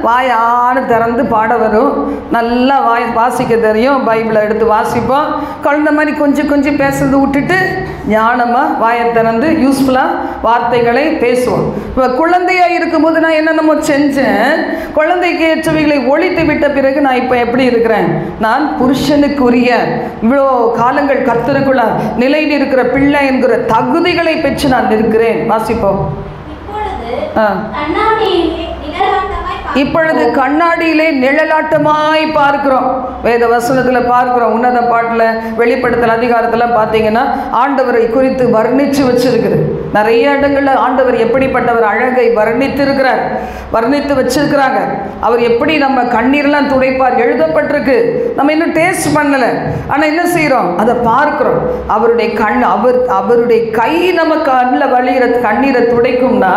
வாய் ஆணு திறந்து பாட வரும். நல்லா வாய் வாசிக்க தெரியும். பைபிளை எடுத்து வாசிப்போம். குழந்தை மாதிரி கொஞ்சம் பேசுறது விட்டுட்டு ஞானமாக வாயை திறந்து யூஸ்ஃபுல்லாக வார்த்தைகளை பேசுவோம். இப்போ குழந்தையாக இருக்கும்போது நான் என்னென்னமோ செஞ்சேன். குழந்தைக்கு ஏற்றவைகளை ஒழித்து விட்ட பிறகு நான் இப்போ எப்படி இருக்கிறேன்? நான் புருஷனுக்குரிய இவ்வளோ காலங்கள் கர்த்தருக்குள்ள நிலை நிற்கிற பிள்ளை என்கிற தகுதிகளை பெற்று நான் இருக்கிறேன். வாசிப்போம். இப்பொழுது கண்ணாடியிலே நிழலாட்டமாய் பார்க்கிறோம். வேத வசனத்தில் பார்க்கிறோம். உன்னத பாட்டில் வெளிப்படுத்தல் அதிகாரத்தில் பார்த்தீங்கன்னா ஆண்டவரை குறித்து வர்ணித்து வச்சிருக்குது. நிறைய இடங்களில் ஆண்டவர் எப்படிப்பட்டவர் அழகை வர்ணித்து வச்சிருக்கிறாங்க. அவர் எப்படி நம்ம கண்ணீர்லாம் துடைப்பார் எழுதப்பட்டிருக்கு. நம்ம இன்னும் டேஸ்ட் பண்ணலை, ஆனால் என்ன செய்கிறோம்? அதை பார்க்கிறோம். அவருடைய கை நம்ம கண்ணில் வழிகிற கண்ணீரை துடைக்கும்னா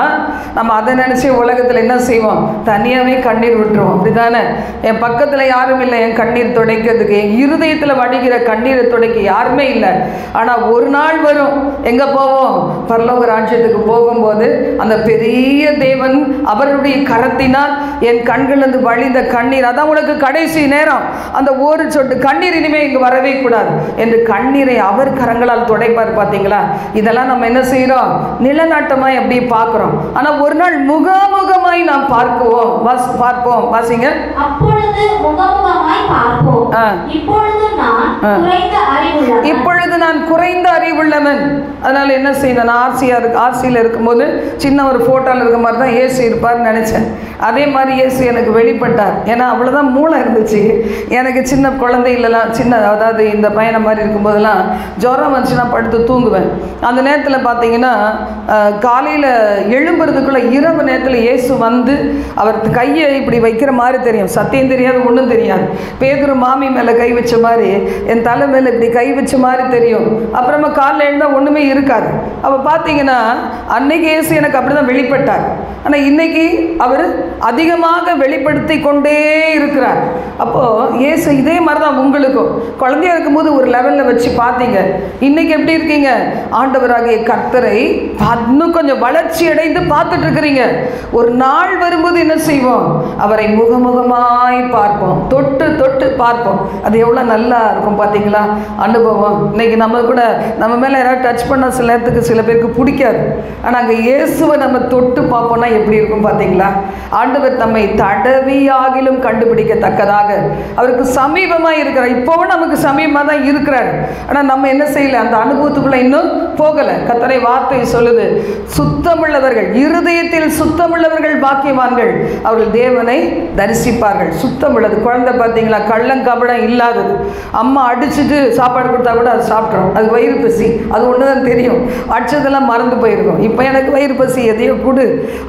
நம்ம அதை நினச்சி உலகத்தில் என்ன செய்வோம்? தனியாகவே கண்ணீர் விட்டுருவோம். அப்படிதானே? என் பக்கத்தில் யாரும் இல்லை என் கண்ணீர் துடைக்கிறதுக்கு, என் இருதயத்தில் வடிகிற கண்ணீரை துடைக்க யாருமே இல்லை. ஆனால் ஒரு நாள் வரும், எங்கே போவோம்? பரலோக ராஜ்யத்துக்கு போகும்போது அந்த பெரிய தேவன் அவருடைய கரத்தினால் என் கண்களிலிருந்து வழிந்த கண்ணீர், அதான் உனக்கு கடைசி நேரம், அந்த ஒரு சொட்டு கண்ணீர் இனிமேல் இங்கே வரவே கூடாது என்று கண்ணீரை அவர் கரங்களால் துடைப்பார். பார்த்தீங்களா? இதெல்லாம் நம்ம என்ன செய்கிறோம்? நிலநாட்டமாய் அப்படி பார்க்குறோம். ஆனால் ஒரு நாள் முகமுகமாய் நாம் பார்ப்போம். வாசிங்க. அப்பொழுது முகமுகமாய் பார்ப்போம். இப்பொழுது நான் குறைந்த அறிவுள்ளவன். அதனால என்ன செய்யணும், நான் ஆர்சியில் இருக்கும்போது சின்ன ஒரு ஃபோட்டோவில் இருக்க மாதிரி தான் இயேசு இருப்பார்னு நினச்சேன். அதே மாதிரி இயேசு எனக்கு வெளிப்பட்டார். ஏன்னா அவ்வளோதான் மூளை இருந்துச்சு எனக்கு. சின்ன குழந்தைகளெல்லாம் அதாவது இந்த பையனை மாதிரி இருக்கும்போதெல்லாம் ஜுரம் வந்துச்சுன்னா படுத்து தூங்குவேன். அந்த நேரத்தில் பார்த்தீங்கன்னா காலையில் எழும்புறதுக்குள்ளே இரவு நேரத்தில் இயேசு வந்து அவர் கையை இப்படி வைக்கிற மாதிரி தெரியும். சத்தியம் தெரியாது, ஒன்றும் தெரியாது. பேதுரு மாமி மேலே கை வச்ச மாதிரி, என் தலை மேலே இப்படி கை வச்ச மாதிரி தெரியும். அப்புறமா காலையில் எழுந்தால் ஒன்றுமே இருக்காது. அப்போ பார்த்தீங்கன்னா அன்னைக்கு இயேசு எனக்கு அப்படி தான் வெளிப்பட்டார். ஆனால் இன்னைக்கு அவர் அதிகமாக வெளிப்படுத்தி கொண்டே இருக்கிறார். அப்போது இயேசு இதே மாதிரி தான் உங்களுக்கும் குழந்தையா இருக்கும்போது ஒரு லெவலில் வச்சு பார்த்தீங்க. இன்றைக்கி எப்படி இருக்கீங்க, ஆண்டவராகிய கர்த்தரை இன்னும் கொஞ்சம் வளர்ச்சி அடைந்து பார்த்துட்டு இருக்கிறீங்க. ஒரு நாள் வரும்போது என்ன செய்வோம், அவரை முகமுகமாய் பார்ப்போம், தொட்டு தொட்டு பார்ப்போம். அது எவ்வளோ நல்லா இருக்கும் பார்த்தீங்களா அனுபவம். இன்றைக்கி நம்ம கூட நம்ம மேலே யாராவது டச் பண்ண சில நேரத்துக்கு சில பேருக்கு பிடிக்காது. ஆனால் அங்கே இயேசுவை நம்ம தொட்டு பார்ப்போம்னா எப்படி இருக்கும் பார்த்தீங்களா. ஆண்டவர் தம்மை தடவியாகிலும் கண்டுபிடிக்கத்தக்கதாக அவருக்கு சமீபமாக இருக்கிறார். இப்போவும் நமக்கு சமீபமாக தான் இருக்கிறார். ஆனால் நம்ம என்ன செய்யலை, அந்த அனுபவத்துக்குள்ளே இன்னும் போகலை. கர்த்தருடைய வார்த்தை சொல்லுது, சுத்தமுள்ளவர்கள், இருதயத்தில் சுத்தமுள்ளவர்கள் பாக்கியவான்கள், அவர்கள் தேவனை தரிசிப்பார்கள். சுத்தமுள்ளது குழந்தை பார்த்தீங்களா, கள்ளங்கபடம் இல்லாதது. அம்மா அடிச்சுட்டு சாப்பாடு கொடுத்தா கூட அது சாப்பிட்றோம். அது வயிறு பசி, அது ஒன்று தான் தெரியும். அடிச்சதெல்லாம் மறந்து போயிருக்கும். இப்போ எனக்கு வயிறு பசி, எதையோ கொடு.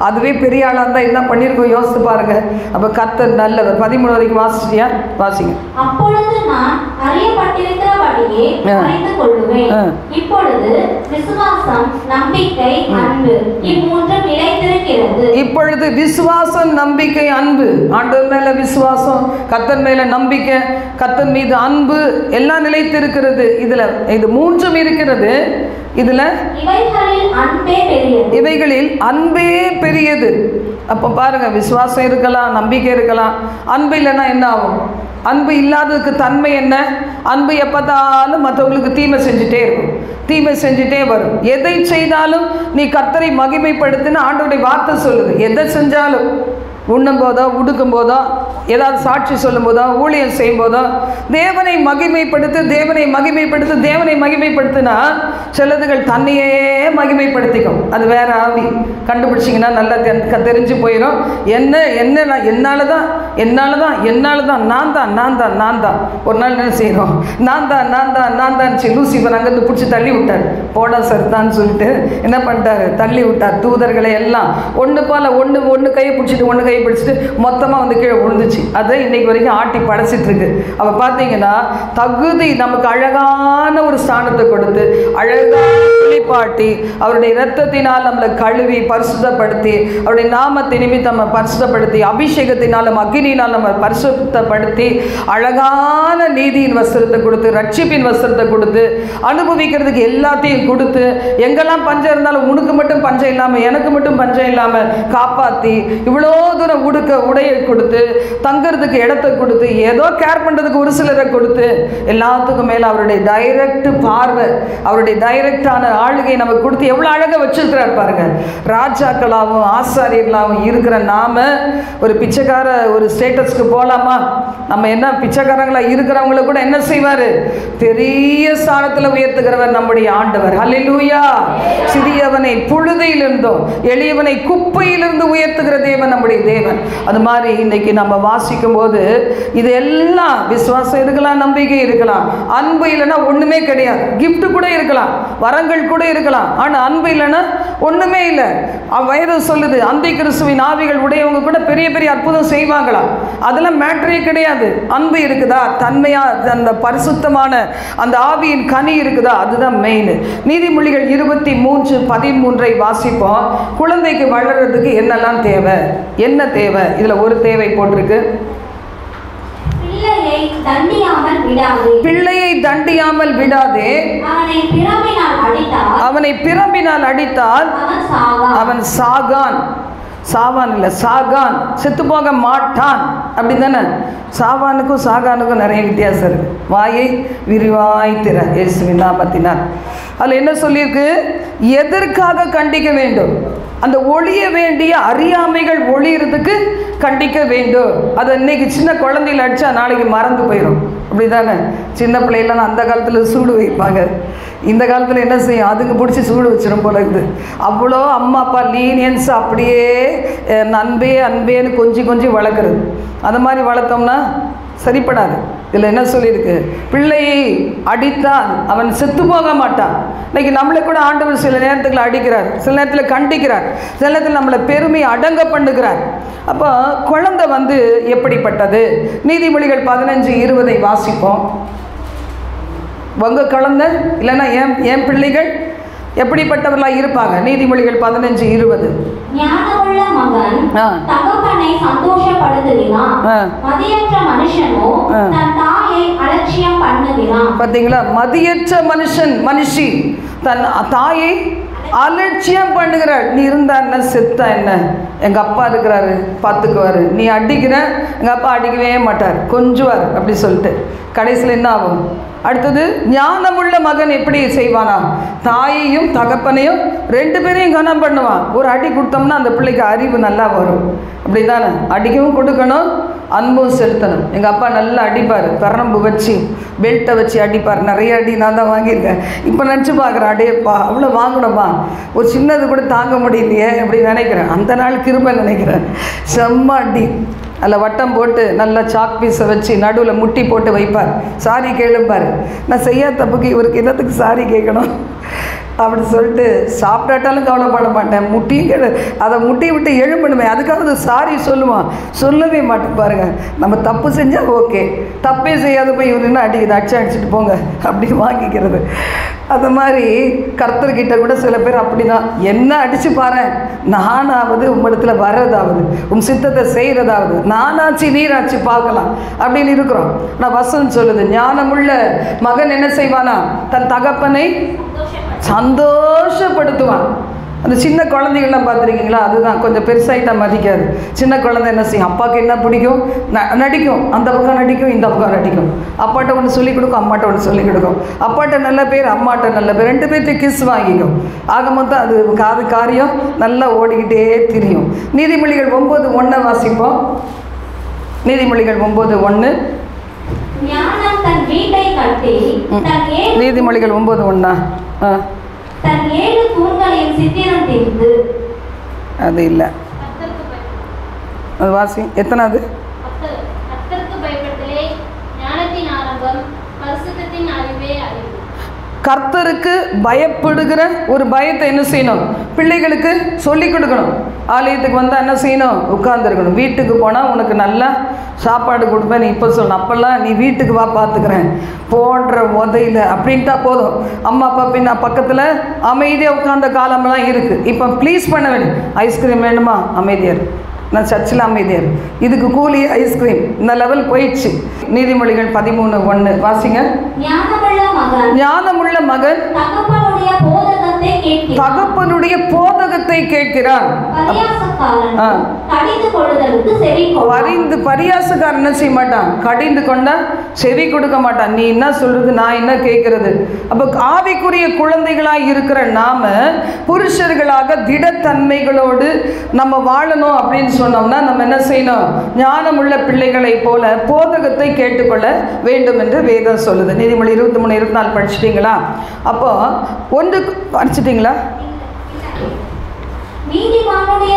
அதுவே பெரிய ஆளாக இருந்தால் என்ன பண்ணியிருக்கோம் யோசித்து பாருங்கள். அப்போ கர்த்தர் நல்லவர். 13 வரைக்கும் வாசிச்சியா, வாசிங்க. அப்பொழுது நான் அறியப்பட்டிருக்கிறபடியே அறிந்து கொள்ளுவேன். இப்பொழுது விசுவாசம், நம்பிக்கை, அன்பு இம்மூன்றும் நிலைத்திருக்கிறது. இப்பொழுது விசுவாசம், நம்பிக்கை, அன்பு. ஆண்டவர் மேல விசுவாசம், கர்த்தர் மேல நம்பிக்கை, கர்த்தர் மீது அன்பு எல்லாம் நிலைத்திருக்கிறது. இது மூன்றும் இருக்கிறது. இவைகளில் அன்பே பெரியது. அப்போ பாருங்க, விசுவாசம் இருக்கலாம், நம்பிக்கை இருக்கலாம், அன்பு இல்லைன்னா என்ன ஆகும்? அன்பு இல்லாததுக்கு தன்மை என்ன? அன்பு எப்போதாலும் மற்றவங்களுக்கு தீமை செஞ்சுட்டே இருக்கும், தீமை செஞ்சுட்டே வரும். எதை செய்தாலும் நீ கர்த்தரை மகிமைப்படுத்தின ஆண்டவருடைய வார்த்தை சொல்லுது. எதை செஞ்சாலும், உண்ணும் போதோ, உடுக்கும் போதோ, ஏதாவது சாட்சி சொல்லும் போதோ, ஊழியம் செய்யும் போதோ, தேவனை மகிமைப்படுத்து, தேவனை மகிமைப்படுத்து, தேவனை மகிமைப்படுத்தினா சிலதுகள் தன்னையே மகிமைப்படுத்திக்கும். அது வேற ஆவி. கண்டுபிடிச்சிங்கன்னா நல்லா தெரிஞ்சு போயிடும். என்னால் தான் நான் தான். ஒரு நாள் என்ன செய்யணும், நான் தான் லூசிஃபர் அங்கேருந்து பிடிச்சி தள்ளி விட்டார். போடா சர்தான்னு சொல்லிட்டு என்ன பண்ணிட்டாரு, தள்ளி விட்டார். தூதர்களை எல்லாம் ஒன்று போல் ஒன்று கையை பிடிச்சிட்டு ஒன்று கையை பிடிச்சிட்டு மொத்தமாக வந்து கீழே விழுந்துச்சு. அதை இன்னைக்கு வரைக்கும் ஆட்டி படைச்சிட்டு இருக்கு. அப்போ பார்த்தீங்கன்னா தகுதி நமக்கு அழகான ஒரு ஸ்தானத்தை கொடுத்து, அழகான குளிப்பாட்டி, அவருடைய இரத்தத்தினால் நம்மளை கழுவி பரிசுத்தப்படுத்தி, அவருடைய நாமத்தை நிமித்தம் நம்ம பரிசுத்தப்படுத்தி, அபிஷேகத்தினாலும் அக்னியினால் நம்ம பரிசுத்தப்படுத்தி, அழகான நீதியின் வஸ்திரத்தை கொடுத்து, ரட்சிப்பின் வஸ்திரத்தை கொடுத்து, அனுபவிக்கிறதுக்கு எல்லாத்தையும் கொடுத்து, எங்கெல்லாம் பஞ்சம் இருந்தாலும் உனக்கு மட்டும் பஞ்சம் இல்லாமல், எனக்கு மட்டும் பஞ்சம் இல்லாமல் காப்பாற்றி, இவ்வளோ தூரம் உடையை கொடுத்து, தங்கிறதுக்கு இடத்தை கொடுத்து, ஏதோ கேர் பண்ணுறதுக்கு ஒரு சிலரை கொடுத்து, எல்லாத்துக்கும் மேலே அவருடைய டைரக்ட் பார்வை, அவருடைய டைரக்டான ஆளுகையை நமக்கு கொடுத்து எவ்வளோ அழகாக வச்சிருக்கிறார் பாருங்க. ராஜாக்களாகவும் ஆசாரியர்களாகவும் இருக்கிற நாம ஒரு பிச்சைக்கார ஒரு ஸ்டேட்டஸ்க்கு போகலாமா? நம்ம என்ன பிச்சைக்காரங்களாக இருக்கிறவங்கள கூட என்ன செய்வார், பெரிய ஸ்தானத்தில் உயர்த்துகிறவர் நம்முடைய ஆண்டவர். ஹல்லேலூயா. சிறியவனை புழுதியிலிருந்தும் எளியவனை குப்பையிலிருந்து உயர்த்துகிற தேவன் நம்முடைய தேவன். அது மாதிரி இன்னைக்கு நம்ம வாசிக்கும் போது இது எல்லாம் விசுவாசம் இருக்கலாம், நம்பிக்கை இருக்கலாம், அன்பு இல்லைன்னா ஒண்ணுமே கிடையாது. கிஃப்ட் கூட இருக்கலாம், வரங்கள் கூட இருக்கலாம், ஆனா அன்பு இல்லைன்னா ஒண்ணுமே இல்லை. வயது சொல்லுது, அந்தி கிறிஸ்துவின் ஆவிகள் உடையவங்க கூட பெரிய பெரிய அற்புதம் செய்வாங்களா? அதெல்லாம் மேட்டரே கிடையாது. அன்பு இருக்குதா, தன்மையா, அந்த பரிசுத்தமான அந்த ஆவியின் கனி இருக்குதா, அதுதான் மெயின். நீதிமொழிகள் 23:13 வாசிப்போம். குழந்தைக்கு வளர்றதுக்கு என்னெல்லாம் தேவை, என்ன தேவை? இதுல ஒரு தேவை போட்டிருக்கு, பிள்ளையை தண்டியாமல் விடாதே, அவனை பிரம்பினால் அடித்தால் அவன் சாகான். சாவான் இல்லை, சாகான், செத்து போக மாட்டான். அப்படி தானே? சாவானுக்கும் சாகானுக்கும் நிறைய வித்தியாசம் இருக்கு. வாயை விரிவாய் திற, இயேசுவின் நாமத்தினார். அதில் என்ன சொல்லியிருக்கு? எதற்காக கண்டிக்க வேண்டும்? அந்த ஒழிய வேண்டிய அறியாமைகள் ஒழியறதுக்கு கண்டிக்க வேண்டும். அதை இன்னைக்கு சின்ன குழந்தைகள் அடித்தா நாளைக்கு மறந்து போயிடும். அப்படி தானே? சின்ன பிள்ளைலாம் அந்த காலத்தில் சூடு வைப்பாங்க, இந்த காலத்தில் என்ன செய்யும்? அதுக்கு பிடிச்சி சூடு வச்சிடும் போல இருக்குது. அவ்வளோ அம்மா அப்பா லீனியன்ஸ் அப்படியே அன்பே அன்பேன்னு கொஞ்சி வளர்க்குறது. அந்த மாதிரி வளர்த்தோம்னா சரிப்படாது. இதில் என்ன சொல்லியிருக்கு? பிள்ளையை அடித்தான் அவன் செத்து போக மாட்டான். இன்னைக்கு நம்மளை கூட ஆண்டவர் சில நேரத்தில் அடிக்கிறார், சில நேரத்தில் கண்டிக்கிறார், சில நேரத்தில் நம்மளை பெருமையை அடங்க பண்ணுகிறார். அப்போ குழந்தை எப்படிப்பட்டது? நீதிமொழிகள் 15:20 வாசிப்போம். உங்கள் குழந்தை இல்லைன்னா என் பிள்ளைகள் எப்படிப்பட்டவர்களாக இருப்பாங்க? நீதிமொழிகள் 15:20. ஞானமுள்ள மகன் தகப்பனை சந்தோஷப்படுத்துகிறான், மதியற்ற மனுஷனோ தன் தாயை அலட்சியம் பண்ணுகிறான். பார்த்தீங்களா? மதியற்ற மனுஷி தன் தாயை அலட்சியம் பண்ணுகிறாள். நீ இருந்தா என்ன, செத்தா என்ன, எங்கள் அப்பா இருக்கிறாரு பார்த்துக்குவார், நீ அடிக்கிற, எங்கள் அப்பா அடிக்கவே மாட்டார், கொஞ்சுவார் அப்படி சொல்லிட்டு கடைசியில் என்ன ஆகும்? அடுத்தது, ஞானமுள்ள மகன் எப்படி செய்வானா? தாயையும் தகப்பனையும் ரெண்டு பேரையும் கனம் பண்ணுவான். ஒரு அடி கொடுத்தோம்னா அந்த பிள்ளைக்கு அறிவு நல்லா வரும். அப்படி தானே? அடிக்கவும் கொடுக்கணும், அன்பும் செலுத்தணும். எங்கள் அப்பா நல்லா அடிப்பார், கரம்பு வச்சு பெல்ட்டை வச்சு அடிப்பார். நிறைய அடி நான் தான் வாங்கியிருக்கேன். இப்போ நினச்சி பார்க்குறேன், அடேப்பா அவ்வளோ வாங்கணுமா, ஒரு சின்னது கூட தாங்க முடியலையே அப்படி நினைக்கிறேன். அந்த நாள் கிருபை நினைக்கிறேன். செம்ம அடி. அதில் வட்டம் போட்டு நல்லா சாக் பீஸை வச்சு நடுவில் முட்டி போட்டு வைப்பார். சாரி கேளுப்பார். நான் செய்யாத தப்புக்கு இவருக்கு என்னத்துக்கு சாரி கேட்கணும் அப்படி சொல்லிட்டு சாப்பிட்டாட்டாலும் கவலைப்பட மாட்டேன். முட்டியும் அதை முட்டி விட்டு எழும்பணுமே, அதுக்காக சாரி சொல்லுவான். சொல்லவே மாட்டேன். பாருங்கள், நம்ம தப்பு செஞ்சால் ஓகே, தப்பே செய்யாத போய் இவர் என்ன அடிக்குது, அடிச்சுட்டு போங்க அப்படி வாங்கிக்கிறது. அது மாதிரி கர்த்தர்கிட்ட கூட சில பேர் அப்படி தான், என்ன அடித்து பாரு, நானாவது உம்மிடத்தில் வர்றதாவது, உம் சித்தத்தை செய்கிறதாவது, நானாச்சு நீராச்சு பார்க்கலாம் அப்படின்னு இருக்கிறோம். நான் வசனம் சொல்லுது, ஞானமுள்ள மகன் என்ன செய்வானா? தன் தகப்பனை சந்தோஷப்படுத்துவான். அந்த சின்ன குழந்தைகள்லாம் பார்த்துருக்கீங்களா? அதுதான் கொஞ்சம் பெருசாகிட்டா மதிக்காது. சின்ன குழந்தை என்ன செய்யும்? அப்பாவுக்கு என்ன பிடிக்கும், நடிக்கும், அந்த பக்கம் நடிக்கும், இந்த பக்கம் நடிக்கும். அப்பாட்ட ஒன்று சொல்லிக் கொடுக்கும், அம்மாட்ட ஒன்று சொல்லிக் கொடுக்கும். அப்பாட்ட நல்ல பேர், அம்மாட்ட நல்ல பேர், ரெண்டு பேர்த்தையும் கிஸ் வாங்கிக்கும். ஆக மொத்தம் அது காரியம் நல்லா ஓடிக்கிட்டே திரியும். நீதிமொழிகள் 9:1 வாசிப்போம். நீதிமொழிகள் 9:1. நீதிமொழிகள் 9:1. அது இல்லை, அது வாசி. எத்தனாவது? கர்த்தருக்கு பயப்படுகிற ஒரு பயத்தை என்ன செய்யணும்? பிள்ளைகளுக்கு சொல்லிக் கொடுக்கணும். ஆலயத்துக்கு வந்தால் என்ன செய்யணும்? உட்கார்ந்துருக்கணும். வீட்டுக்கு போனால் உனக்கு நல்லா சாப்பாடு கொடுப்பேன் நீ இப்போ சொல்லணும். அப்போல்லாம் நீ வீட்டுக்கு வா பார்த்துக்கிறேன், போடுற உதையில் அப்படின்ட்டா போதும். அம்மா அப்பா பின்னா பக்கத்தில் அமைதியாக உட்கார்ந்த காலமெல்லாம் இருக்குது. இப்போ ப்ளீஸ் பண்ண வேண்டும். ஐஸ்கிரீம் வேணுமா? அமைதியார். நான் சர்ச்சில் அமைதியார். இதுக்கு கூலி ஐஸ்கிரீம். இந்த லெவல் போயிடுச்சு. நீதிமொழிகள் 13:1 வாசிங்க. ஞானமுள்ள மகன் தகப்பனுடைய போதகத்தை கேட்கிறான். பரியாசக்காரன் என்ன செய்ய மாட்டான்? கடிந்து கொண்டா செவி கொடுக்க மாட்டான். நீ என்ன சொல்றது, நான் என்ன கேட்கறது? அப்போ ஆவிக்குரிய குழந்தைகளாக இருக்கிற நாம புருஷர்களாக திடத்தன்மைகளோடு நம்ம வாழணும் அப்படின்னு சொன்னோம்னா நம்ம என்ன செய்யணும்? ஞானமுள்ள பிள்ளைகளை போல போதகத்தை கேட்டுக்கொள்ள வேண்டும் என்று வேதம் சொல்லுது. நீதிமொழி 23-24 படிச்சிட்டீங்களா? அப்போ ஒன்று படிச்சிட்டீங்களா? நீதிமானுடைய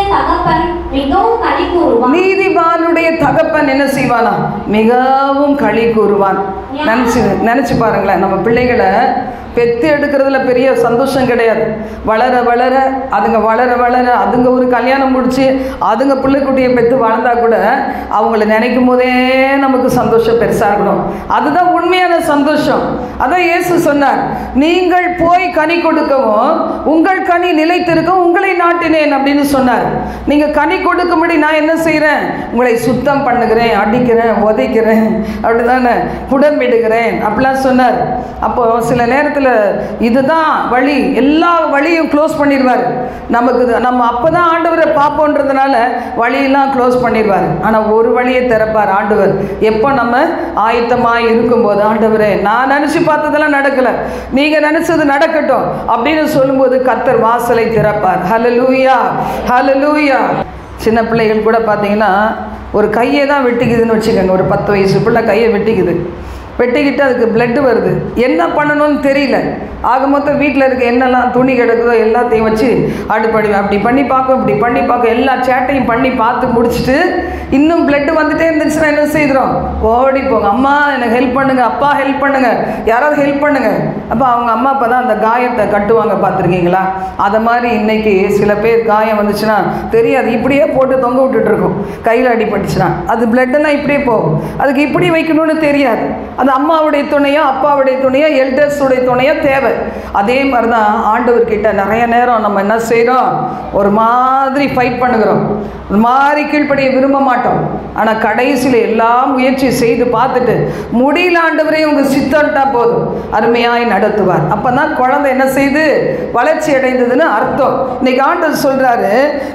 தகப்பன் என்ன செய்வானா? மிகவும் களி கூறுவான். நினைச்சு பாருங்களேன். நம்ம பிள்ளைகளை பெத்து எடுக்கிறதுல பெரிய சந்தோஷம் கிடையாது. வளர வளர அதுங்க ஒரு கல்யாணம் முடிச்சு அதுங்க பிள்ளைக்குட்டியை பெற்று வளர்ந்தா கூட அவங்கள நினைக்கும் போதே நமக்கு சந்தோஷம் பெருசாக இருக்கணும். அதுதான் உண்மையான சந்தோஷம். அதான் இயேசு சொன்னார், நீங்கள் போய் கனி கொடுக்கவும் உங்கள் கனி நிலைத்திருக்கவும் உங்களை நாட்டினேன் அப்படின்னு சொன்னார். நீங்கள் கனி கொடுக்கும்படி நான் என்ன செய்கிறேன்? உங்களை சுத்தம் பண்ணுகிறேன், அடிக்கிறேன், உதைக்கிறேன், அப்படிதானே, புடம்பிடுகிறேன் அப்படிலாம் சொன்னார். அப்போது சில நேரத்தில் ஆயத்தில் இதுதான் வழி, எல்லா வழியும் க்ளோஸ் பண்ணிடுவார். நம்ம அப்போ தான் ஆண்டவரை பார்ப்போன்றதுனால வழியெல்லாம் க்ளோஸ் பண்ணிடுவார். ஆனால் ஒரு வழியை திறப்பார் ஆண்டவர். எப்போ நம்ம ஆயத்தமாக இருக்கும்போது, ஆண்டவரே நான் நினச்சி பார்த்ததெல்லாம் நடக்கலை, நீங்கள் நினச்சது நடக்கட்டும் அப்படின்னு சொல்லும்போது கர்த்தர் வாசலை திறப்பார். ஹல்லேலூயா, ஹல்லேலூயா. சின்ன பிள்ளைகள் கூட பார்த்தீங்கன்னா ஒரு கையை தான் வெட்டிக்குதுன்னு வச்சுக்கோங்க. ஒரு 10 வயசு பிள்ளை கையை வெட்டிக்கிட்டு அதுக்கு பிளட்டு வருது, என்ன பண்ணணும்னு தெரியல. ஆக மொத்தம் வீட்டில் இருக்க என்னெல்லாம் துணி கிடக்குதோ எல்லாத்தையும் வச்சு அப்படி பண்ணி பார்க்கும், இப்படி பண்ணி பார்க்கும், எல்லா சேட்டையும் பண்ணி பார்த்து முடிச்சுட்டு இன்னும் பிளட்டு வந்துட்டே இருந்துச்சுன்னா என்ன செய்கிறோம்? ஓடி போங்க, அம்மா எனக்கு ஹெல்ப் பண்ணுங்க, அப்பா ஹெல்ப் பண்ணுங்க, யாராவது ஹெல்ப் பண்ணுங்க. அப்போ அவங்க அம்மா அப்பா தான் அந்த காயத்தை கட்டுவாங்க, பார்த்துருக்கீங்களா? அதை மாதிரி இன்னைக்கு சில பேர் காயம் வந்துச்சுன்னா தெரியாது, இப்படியே போட்டு தொங்க விட்டுட்டு இருக்கும். கையில் அடிபட்டுச்சுன்னா அது பிளட்டெல்லாம் இப்படியே போகும், அதுக்கு இப்படி வைக்கணும்னு தெரியாது. அது அம்மாவுடைய துணையோ அப்பாவுடைய துணையோ எல்டர்ஸுடைய துணையோ தேவை. அதே மாதிரி தான் ஆண்டவர்கிட்ட நிறைய நேரம் நம்ம என்ன செய்கிறோம்? ஒரு மாதிரி ஃபைட் பண்ணுகிறோம், ஒரு மாதிரி கீழ்ப்படிய விரும்ப மாட்டோம். ஆனால் கடைசியில் எல்லாம் முயற்சி செய்து பார்த்துட்டு முடியல ஆண்டவரே உங்கள் சித்தம்ட்டா போதும், அருமையாய் நடத்துவார். அப்போ தான் குழந்தை என்ன செய்து வளர்ச்சி அடைந்ததுன்னு அர்த்தம். இன்னைக்கு ஆண்டவர் சொல்கிறாரு,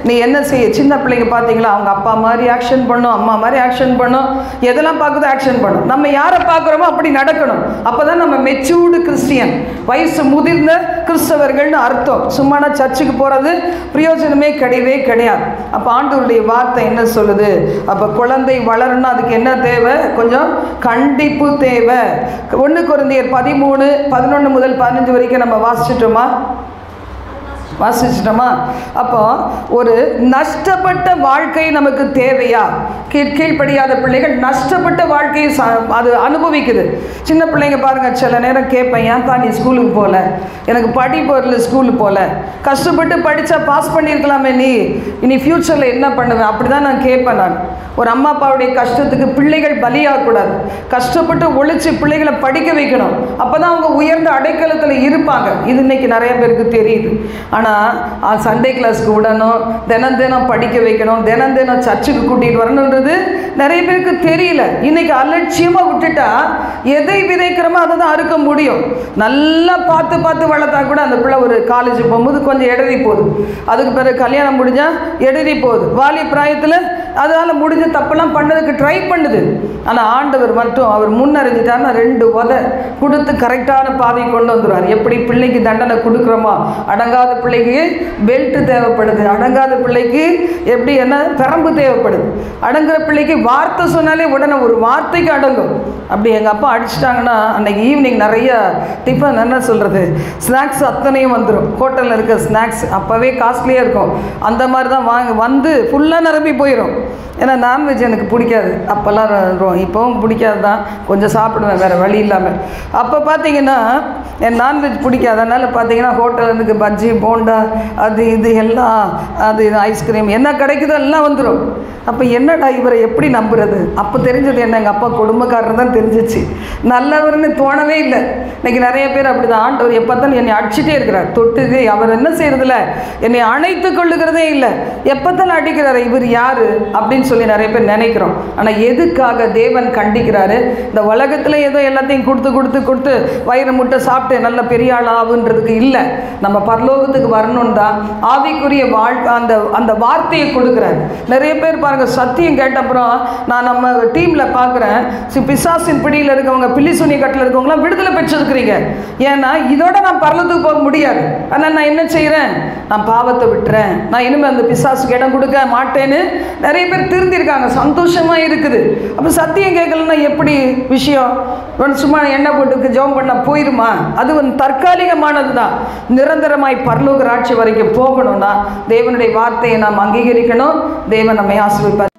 நீ என்ன செய்ய, சின்ன பிள்ளைங்க பார்த்தீங்களா, அவங்க அப்பா மாதிரி ஆக்ஷன் பண்ணும், அம்மா மாதிரி ஆக்ஷன் பண்ணும், எதெல்லாம் பார்க்குதோ ஆக்ஷன் பண்ணும். நம்ம யாரை பார்க்குறோமோ அப்படி நடக்கணும். அப்போ தான் நம்ம மெச்சூர்டு கிறிஸ்டியன், வயசு முதிர்ந்த கிறிஸ்தவர்கள்னு அர்த்தம். சும்மா சர்ச்சுக்கு போகிறது பிரயோஜனமே கிடையாது. அப்போ ஆண்டவருடைய வார்த்தை என்ன சொல்லுது? அப்போ குழந்தை வளரணும், அதுக்கு என்ன தேவை? கொஞ்சம் கண்டிப்பு தேவை. 1 கொரிந்தியர் 13:11 முதல் 15 வரைக்கும் நம்ம வாசிச்சிட்டோமா? அப்போ ஒரு நஷ்டப்பட்ட வாழ்க்கை நமக்கு தேவையா? கீழ்ப்படியாத பிள்ளைகள் நஷ்டப்பட்ட வாழ்க்கையை அது அனுபவிக்குது. சின்ன பிள்ளைங்க பாருங்க, சில நேரம் கேட்பேன், ஏன்பா நீ ஸ்கூலுக்கு போகல, எனக்கு படிப்பு வரல, ஸ்கூலுக்கு போகல, கஷ்டப்பட்டு படித்தா பாஸ் பண்ணியிருக்கலாமே, நீ ஃப்யூச்சரில் என்ன பண்ணுவேன்? அப்படி தான் நான் கேட்பேன். நான் ஒரு அம்மா அப்பாவுடைய கஷ்டத்துக்கு பிள்ளைகள் பலியாகக்கூடாது. கஷ்டப்பட்டு ஒழிச்சு பிள்ளைகளை படிக்க வைக்கணும். அப்போ தான் அவங்க உயர்ந்த அடைக்கலத்தில் இருப்பாங்க. இது இன்னைக்கு நிறைய பேருக்கு தெரியுது. ஆனால் சண்டே கிளாஸ்க்கு விடணும், தினம் படிக்க வைக்கணும், தினம் சர்ச்சுக்கு கூட்டிகிட்டு வரணுன்றது நிறைய பேருக்கு தெரியல. இன்னைக்கு அலட்சியமாக விட்டுட்டா எதை விதைக்கிறோமோ அதை தான் அறுக்க முடியும். நல்லா பார்த்து வளர்த்தா கூட அந்த பிள்ளை ஒரு காலேஜ் போகும்போது கொஞ்சம் இடறி போகுது, அதுக்கு பிறகு கல்யாணம் முடிஞ்சால் இடறி போகுது, வாலி பிராயத்தில் அதனால் முடிஞ்ச தப்பெல்லாம் பண்ணதுக்கு ட்ரை பண்ணுது. ஆனால் ஆண்டவர் மட்டும் அவர் முன்னறிஞ்சிட்டாருன்னா 2 உதை கொடுத்து கரெக்டான பாதையை கொண்டு வந்துடுவார். எப்படி பிள்ளைக்கு தண்டனை கொடுக்குறோமோ, அடங்காத பிள்ளைக்கு பெல்ட்டு தேவைப்படுது, அடங்காத பிள்ளைக்கு எப்படி என்ன பெரம்பு தேவைப்படுது, அடங்குற பிள்ளைக்கு வார்த்தை சொன்னாலே உடனே ஒரு வார்த்தைக்கு அடங்கும். அப்படி எங்கள் அப்பா அடிச்சிட்டாங்கன்னா அன்றைக்கி ஈவினிங் நிறைய டிஃபன் என்ன சொல்கிறது, ஸ்நாக்ஸ் அத்தனையும் வந்துடும். ஹோட்டலில் இருக்க ஸ்நாக்ஸ் அப்போவே காஸ்ட்லியாக இருக்கும், அந்த மாதிரி தான் வந்து ஃபுல்லாக நிரம்பி போயிடும். ஏன்னா நான்வெஜ் எனக்கு பிடிக்காது, அப்போல்லாம் இப்போவும் பிடிக்காது தான், கொஞ்சம் சாப்பிடுவேன் வேறு வழி இல்லாமல். அப்போ பார்த்தீங்கன்னா என் நான்வெஜ் பிடிக்காது, அதனால் பார்த்தீங்கன்னா ஹோட்டலுக்கு பஜ்ஜி போண்டா அது இது எல்லாம், அது ஐஸ்கிரீம் என்ன கிடைக்குதோ எல்லாம் வந்துடும். அப்போ என்னடா இவரை எப்படி நம்புறது? அப்போ தெரிஞ்சது என்ன, எங்கள் அப்பா குடும்பக்காரர் தான் தெரிஞ்சிச்சு, நல்லவர்னு தோணவே இல்லை. இன்றைக்கி நிறைய பேர் அப்படி தான், ஆண்டவர் எப்போ தான் என்னை அடிச்சுட்டே இருக்கிறார், தொட்டுது, அவர் என்ன செய்கிறதில்ல, என்னை அணைத்து கொள்ளுகிறதே இல்லை, எப்போ தான் அடிக்கிறாரு, இவர் யார் அப்படின்னு சொல்லி நிறைய பேர் நினைக்கிறோம். ஆனால் எதுக்காக தேவன் கண்டிக்கிறாரு? இந்த உலகத்தில் ஏதோ எல்லாத்தையும் கொடுத்து வயிறு முட்டை சாப்பிட்டு நல்ல பெரிய ஆள் ஆகுன்றதுக்கு இல்லை, நம்ம பரலோகத்துக்கு வரணும் தான் ஆவிக்குரிய அந்த வார்த்தையை கொடுக்குறாரு. நிறைய பேர் பாருங்க, சத்தியம் கேட்டப்புறம் நான் நம்ம டீமில் பார்க்குறேன், பிசாசின் பிடியில் இருக்கவங்க, பில்லிசுனி கட்டில் இருக்கவங்களாம் விடுதலை பெற்றிருக்கிறீங்க. ஏன்னா இதோட நான் பரலோகத்துக்கு போக முடியாது, ஆனால் நான் என்ன செய்கிறேன், நான் பாவத்தை விட்டுறேன், நான் இனிமேல் அந்த பிசாசுக்கு இடம் கொடுக்க மாட்டேன்னு நிறைய பேர் திருந்திருக்காங்க, சந்தோஷமாக இருக்குது. அப்போ சத்தியம் கேட்கலன்னா எப்படி விஷயம்? சும்மா எண்ணெய் போட்டு ஜெபம் பண்ண போயிருமா? அது ஒரு தற்காலிகமானது தான். நிரந்தரமாய் பரலோக ராட்சி வரைக்கும் போகணும்னா தேவனுடைய வார்த்தையை நாம் அங்கீகரிக்கணும். தேவன் நம்மை ஆசீர்வதிப்பார்.